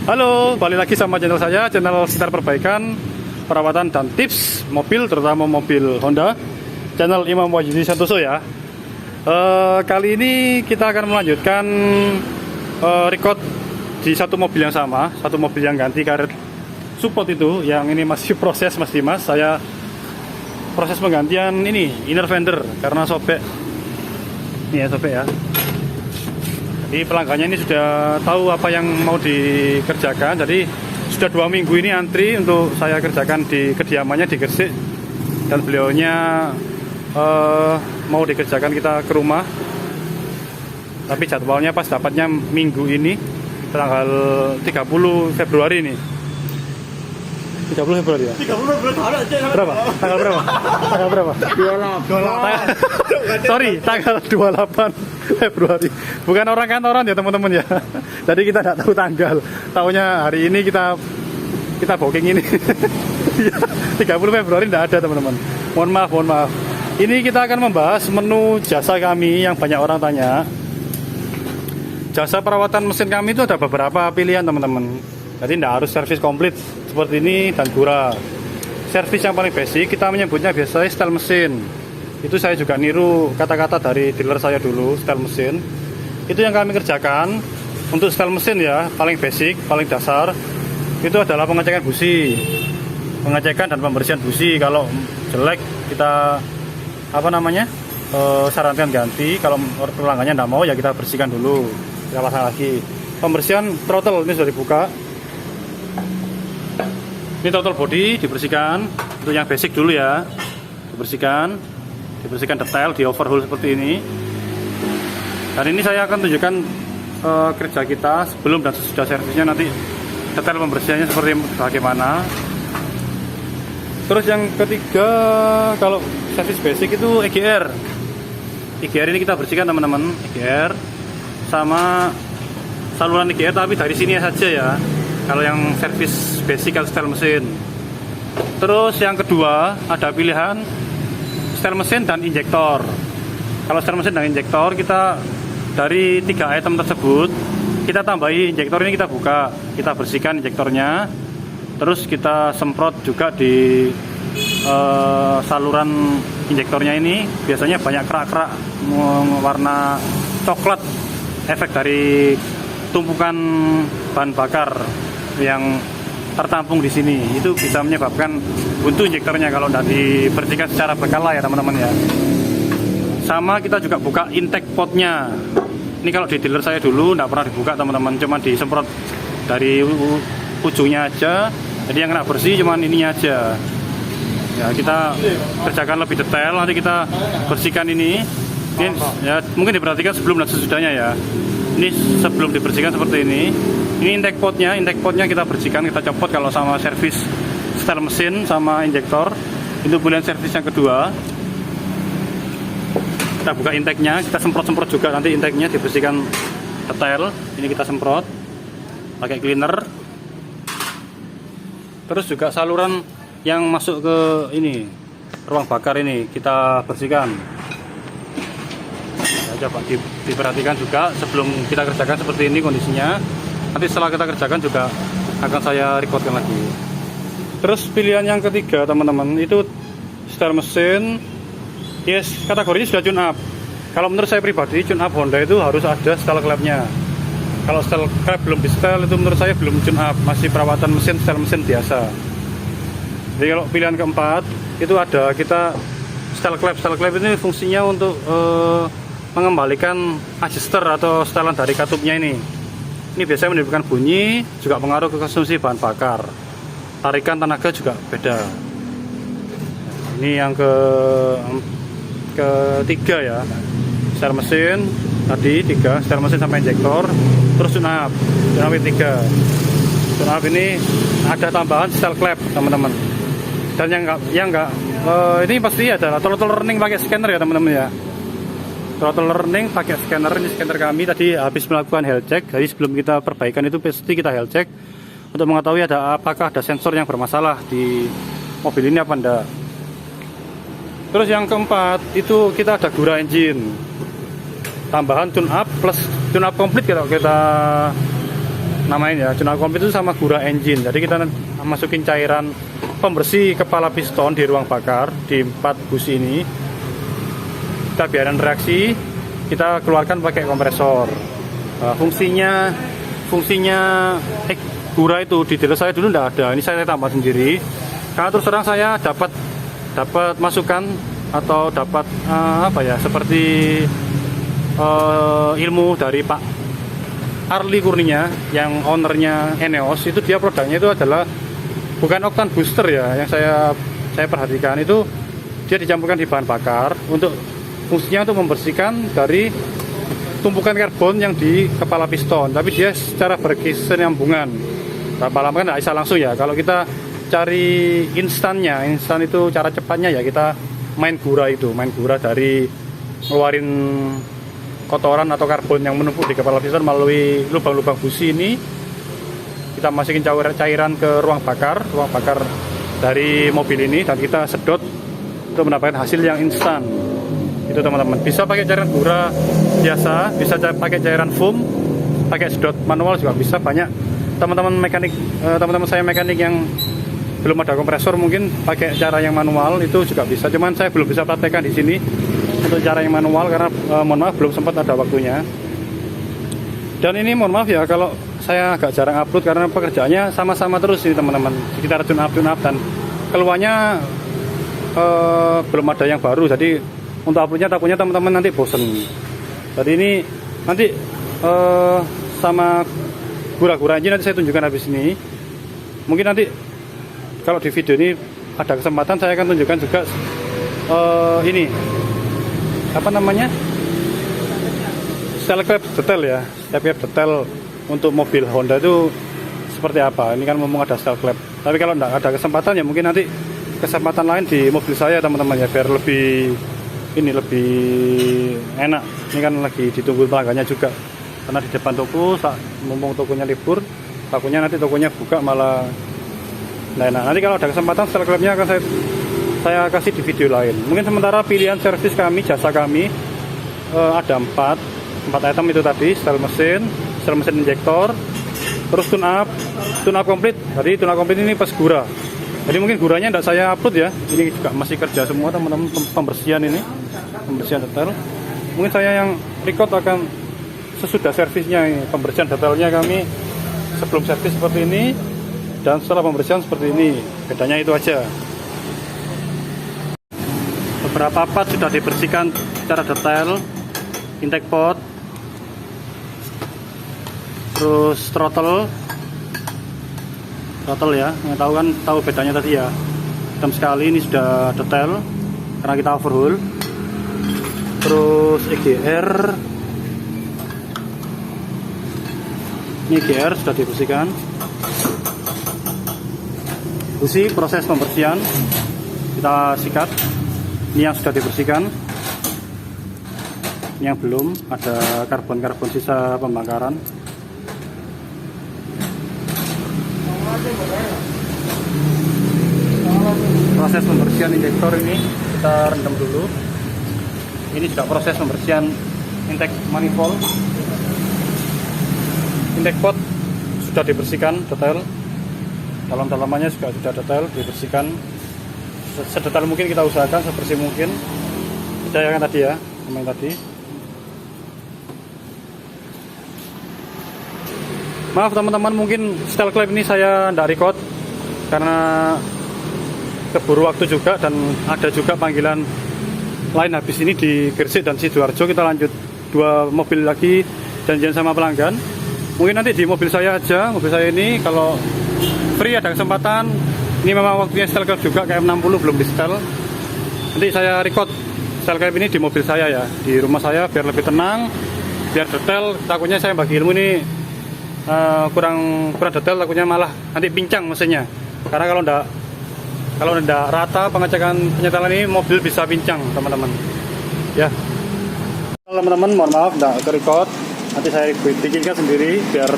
Halo, balik lagi sama channel saya, channel sekitar perbaikan, perawatan dan tips mobil, terutama mobil Honda, channel Imam Wahyudi Santoso ya. Kali ini kita akan melanjutkan record di satu mobil yang sama, satu mobil yang ganti karet support itu, yang ini masih proses Mas Dimas. Saya proses penggantian ini inner fender karena sobek. Ini ya sobek ya. Jadi pelanggannya ini sudah tahu apa yang mau dikerjakan. Jadi sudah 2 minggu ini antri untuk saya kerjakan di kediamannya di Gresik. Dan beliaunya mau dikerjakan kita ke rumah. Tapi jadwalnya pas dapatnya minggu ini, tanggal 30 Februari ini. 30 Februari ya? 30 Februari berapa? Tanggal berapa? Tanggal berapa? 28. Sorry, tanggal 28 Februari. Bukan orang kantoran ya teman-teman ya. Jadi kita tidak tahu tanggal. Taunya hari ini kita booking ini. 30 Februari tidak ada teman-teman. Mohon maaf. Ini kita akan membahas menu jasa kami yang banyak orang tanya. Jasa perawatan mesin kami itu ada beberapa pilihan teman-teman. Jadi tidak harus servis komplit seperti ini dan Gura. Servis yang paling basic kita menyebutnya biasanya setel mesin. Itu saya juga niru kata-kata dari dealer saya dulu, setel mesin. Itu yang kami kerjakan untuk setel mesin ya, paling basic, paling dasar. Itu adalah pengecekan busi, pengecekan dan pembersihan busi. Kalau jelek kita sarankan ganti. Kalau pelanggannya tidak mau ya kita bersihkan dulu, kita pasang lagi. Pembersihan throttle ini sudah dibuka. Ini throttle body dibersihkan. Untuk yang basic dulu ya, dibersihkan detail, di overhaul seperti ini. Dan ini saya akan tunjukkan kerja kita sebelum dan sesudah servisnya, nanti detail pembersihannya seperti bagaimana. Terus yang ketiga, kalau servis basic itu EGR ini kita bersihkan teman-teman. EGR sama saluran EGR, tapi dari sini saja ya kalau yang servis basic atau setel mesin. Terus yang kedua ada pilihan setel mesin dan injektor. Kalau setel mesin dan injektor, kita dari 3 item tersebut kita tambahi injektor ini, kita buka, kita bersihkan injektornya, terus kita semprot juga di saluran injektornya ini. Biasanya banyak kerak-kerak warna coklat, efek dari tumpukan bahan bakar yang tertampung di sini. Itu bisa menyebabkan buntu injektornya kalau tidak dibersihkan secara berkala ya teman-teman ya. Sama kita juga buka intake potnya. Ini kalau di dealer saya dulu tidak pernah dibuka teman-teman, cuma disemprot dari ujungnya aja. Jadi yang kena bersih cuma ininya aja. Ya kita kerjakan lebih detail, nanti kita bersihkan ini ya, mungkin diperhatikan sebelum dan sesudahnya ya. Ini sebelum dibersihkan seperti ini. Ini intake potnya kita bersihkan, kita copot kalau sama servis setel mesin sama injektor. Itu pilihan servis yang kedua. Kita buka intake-nya, kita semprot juga, nanti intake-nya dibersihkan detail. Ini kita semprot pakai cleaner. Terus juga saluran yang masuk ke ini, ruang bakar ini kita bersihkan. Coba diperhatikan juga sebelum kita kerjakan seperti ini kondisinya. Nanti setelah kita kerjakan juga akan saya recordkan lagi. Terus pilihan yang ketiga teman-teman itu setel mesin. Yes, kategorinya sudah tune up. Kalau menurut saya pribadi, tune up Honda itu harus ada setel klep-nya. Kalau setel klep belum di setel, itu menurut saya belum tune up, masih perawatan mesin, setel mesin biasa. Jadi kalau pilihan keempat itu ada kita setel klep. Setel klep ini fungsinya untuk mengembalikan adjuster atau setelan dari katupnya ini. Ini biasanya menimbulkan bunyi, juga pengaruh ke konsumsi bahan bakar. Tarikan tenaga juga beda. Ini yang ketiga ya. Setel mesin tadi 3, setel mesin sampai injektor, terus tune up 3. Tune up ini ada tambahan setel klep teman-teman. Dan yang enggak ini pasti adalah throttle learning pakai scanner ya teman-teman ya. Throttle learning pakai scanner, ini scanner kami tadi habis melakukan health check. Jadi sebelum kita perbaikan itu pasti kita health check untuk mengetahui apakah ada sensor yang bermasalah di mobil ini apa enggak. Terus yang keempat itu kita ada Gura engine, tambahan tune up plus tune up komplit. Kalau kita namain ya, tuning up complete itu sama gura engine. Jadi kita masukin cairan pembersih kepala piston di ruang bakar di 4 busi ini. Kita biarin reaksi, kita keluarkan pakai kompresor. Fungsinya gura itu di dealer saya dulu tidak ada, ini saya tambah sendiri. Karena terus terang saya dapat masukan atau dapat seperti ilmu dari Pak Arli Kurnia yang ownernya Eneos. Itu dia produknya itu adalah bukan oktan booster ya, yang saya perhatikan itu dia dicampurkan di bahan bakar untuk fungsinya untuk membersihkan dari tumpukan karbon yang di kepala piston, tapi dia secara berkesinambungan. Lama-lama kan nggak bisa langsung ya. Kalau kita cari instan itu cara cepatnya ya kita main gura dari ngeluarin kotoran atau karbon yang menumpuk di kepala piston melalui lubang-lubang busi ini. Kita masukin cairan ke ruang bakar dari mobil ini dan kita sedot untuk mendapatkan hasil yang instan. Itu teman-teman, bisa pakai cairan gura biasa, bisa pakai cairan foam, pakai sedot manual juga bisa. Banyak teman-teman saya mekanik yang belum ada kompresor mungkin pakai cara yang manual itu juga bisa. Cuman saya belum bisa praktekkan di sini untuk cara yang manual karena mohon maaf belum sempat ada waktunya. Dan ini mohon maaf ya kalau saya agak jarang upload karena pekerjaannya sama-sama terus ini teman-teman. Kita tune up dan keluarnya belum ada yang baru. Jadi untuk uploadnya takutnya teman-teman nanti bosen. Jadi ini nanti sama gura-gura ini nanti saya tunjukkan habis ini. Mungkin nanti kalau di video ini ada kesempatan saya akan tunjukkan juga ini style cap detail ya, style cap detail untuk mobil Honda itu seperti apa. Ini kan ngomong ada style cap, tapi kalau enggak ada kesempatan ya mungkin nanti kesempatan lain di mobil saya teman-teman ya, biar lebih enak. Ini kan lagi ditunggu pelanggannya juga karena di depan toko mumpung tokonya libur, takutnya nanti tokonya buka malah nggak enak. Nanti kalau ada kesempatan style clubnya akan saya kasih di video lain. Mungkin sementara pilihan servis kami, jasa kami ada 4 item itu tadi: style mesin injektor, terus tune up complete. Jadi tune up complete ini pas gura. Jadi mungkin guranya tidak saya upload ya, ini juga masih kerja semua teman-teman, pembersihan detail. Mungkin saya yang record akan sesudah servisnya ini, pembersihan detailnya kami sebelum servis seperti ini dan setelah pembersihan seperti ini, bedanya itu aja. Beberapa part sudah dibersihkan secara detail, intake pot, terus throttle ya, yang tahu bedanya tadi ya. Hitam sekali, ini sudah detail karena kita overhaul. Terus EGR, ini EGR sudah dibersihkan. Busi proses pembersihan kita sikat. Ini yang sudah dibersihkan, ini yang belum, ada karbon sisa pembakaran. Proses pembersihan injektor ini kita rendam dulu. Ini juga proses pembersihan intake manifold. Intake pot sudah dibersihkan detail, dalam-dalamannya juga sudah detail dibersihkan sedetail mungkin, kita usahakan sebersih mungkin. Percayakan tadi ya, yang tadi. Maaf teman-teman, mungkin style clip ini saya tidak record karena keburu waktu juga, dan ada juga panggilan lain habis ini di Gresik dan Sidoarjo. Kita lanjut 2 mobil lagi, janjian sama pelanggan. Mungkin nanti di mobil saya aja, mobil saya ini kalau free ada kesempatan. Ini memang waktunya style clip juga, KM60 belum di style. Nanti saya record style clip ini di mobil saya ya, di rumah saya, biar lebih tenang, biar detail. Takutnya saya bagi ilmu ini kurang detail, takutnya malah nanti pincang mesinnya. Karena kalau ndak rata penyetelan ini mobil bisa pincang teman-teman ya. Teman-teman mohon maaf ndak ke-record, nanti saya bikinkan sendiri biar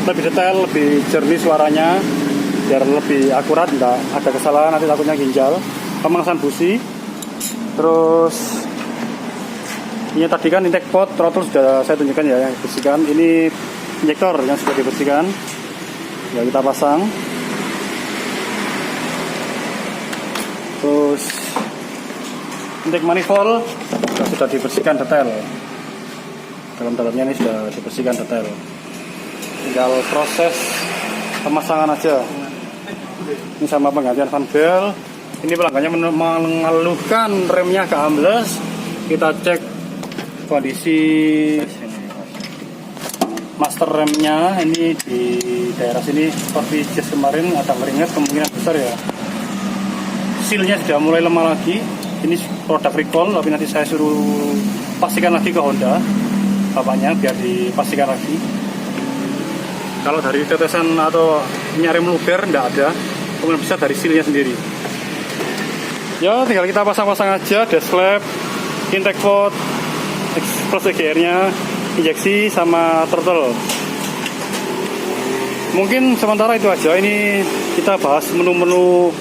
lebih detail, lebih jernih suaranya, biar lebih akurat, ndak ada kesalahan nanti takutnya ginjal. Pemanasan busi, terus ini tadi kan intake pot, throttle sudah saya tunjukkan ya yang bersihkan. Ini injektor yang sudah dibersihkan. Ya, kita pasang. Terus intake manifold sudah dibersihkan detail. Dalam-dalamnya ini sudah dibersihkan detail. Tinggal proses pemasangan aja. Ini sama penggantian fan belt. Ini pelanggannya mengeluhkan remnya agak ambles. Kita cek kondisi master remnya. Ini di daerah sini seperti jas kemarin ada keringat, kemungkinan besar ya. Sealnya sudah mulai lemah lagi. Ini produk recall, tapi nanti saya suruh pastikan lagi ke Honda bapaknya biar dipastikan lagi. Kalau dari tetesan atau nyari luber tidak ada, kemungkinan besar dari sealnya sendiri. Ya, tinggal kita pasang-pasang aja dash lamp, intake pot, plus EGR-nya, injeksi sama throttle. Mungkin sementara itu aja. Ini kita bahas menu-menu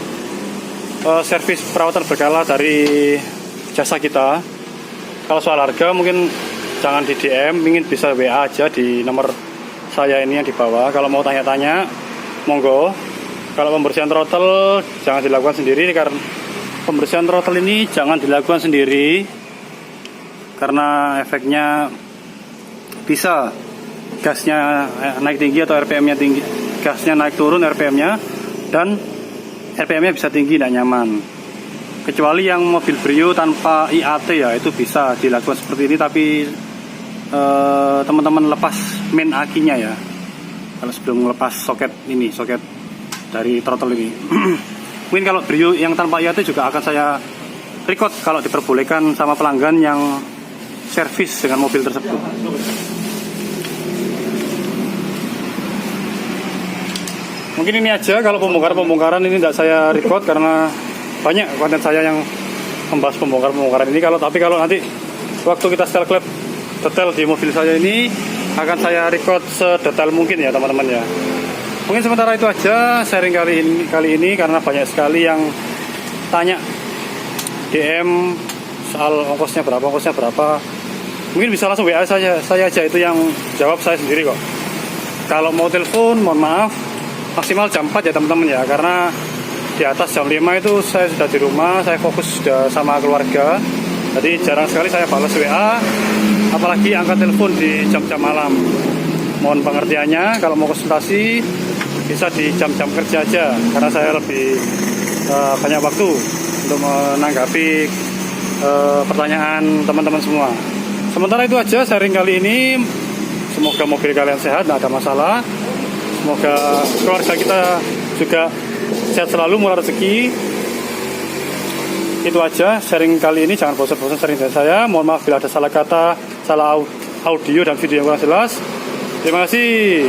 servis perawatan berkala dari jasa kita. Kalau soal harga mungkin jangan di DM, ingin bisa WA aja di nomor saya ini yang di bawah. Kalau mau tanya-tanya, monggo. Kalau pembersihan throttle jangan dilakukan sendiri, karena pembersihan throttle ini jangan dilakukan sendiri karena efeknya bisa gasnya naik tinggi atau RPM-nya tinggi, gasnya naik turun RPM-nya, dan RPM-nya bisa tinggi, tidak nyaman. Kecuali yang mobil Brio tanpa IAT ya, itu bisa dilakukan seperti ini, tapi teman-teman lepas main akinya ya, kalau sebelum lepas soket ini, soket dari throttle ini. Mungkin kalau Brio yang tanpa IAT juga akan saya record kalau diperbolehkan sama pelanggan yang servis dengan mobil tersebut. Mungkin ini aja, kalau pembongkaran ini tidak saya record karena banyak konten saya yang membahas pembongkaran ini. Tapi kalau nanti waktu kita setel klep detail di mobil saya ini akan saya record sedetail mungkin ya teman-teman ya. Mungkin sementara itu aja sharing kali ini karena banyak sekali yang tanya DM soal ongkosnya berapa. Mungkin bisa langsung WA saya aja, itu yang jawab saya sendiri kok. Kalau mau telepon, mohon maaf, maksimal jam 4 ya teman-teman ya, karena di atas jam 5 itu saya sudah di rumah, saya fokus sudah sama keluarga, jadi jarang sekali saya balas WA, apalagi angkat telepon di jam-jam malam. Mohon pengertiannya, kalau mau konsultasi bisa di jam-jam kerja aja, karena saya lebih banyak waktu untuk menanggapi pertanyaan teman-teman semua. Sementara itu aja sharing kali ini. Semoga mobil kalian sehat, tidak ada masalah. Semoga keluarga kita juga sehat selalu, murah rezeki. Itu aja sharing kali ini. Jangan bosan-bosan sharing dari saya. Mohon maaf bila ada salah kata, salah audio dan video yang kurang jelas. Terima kasih.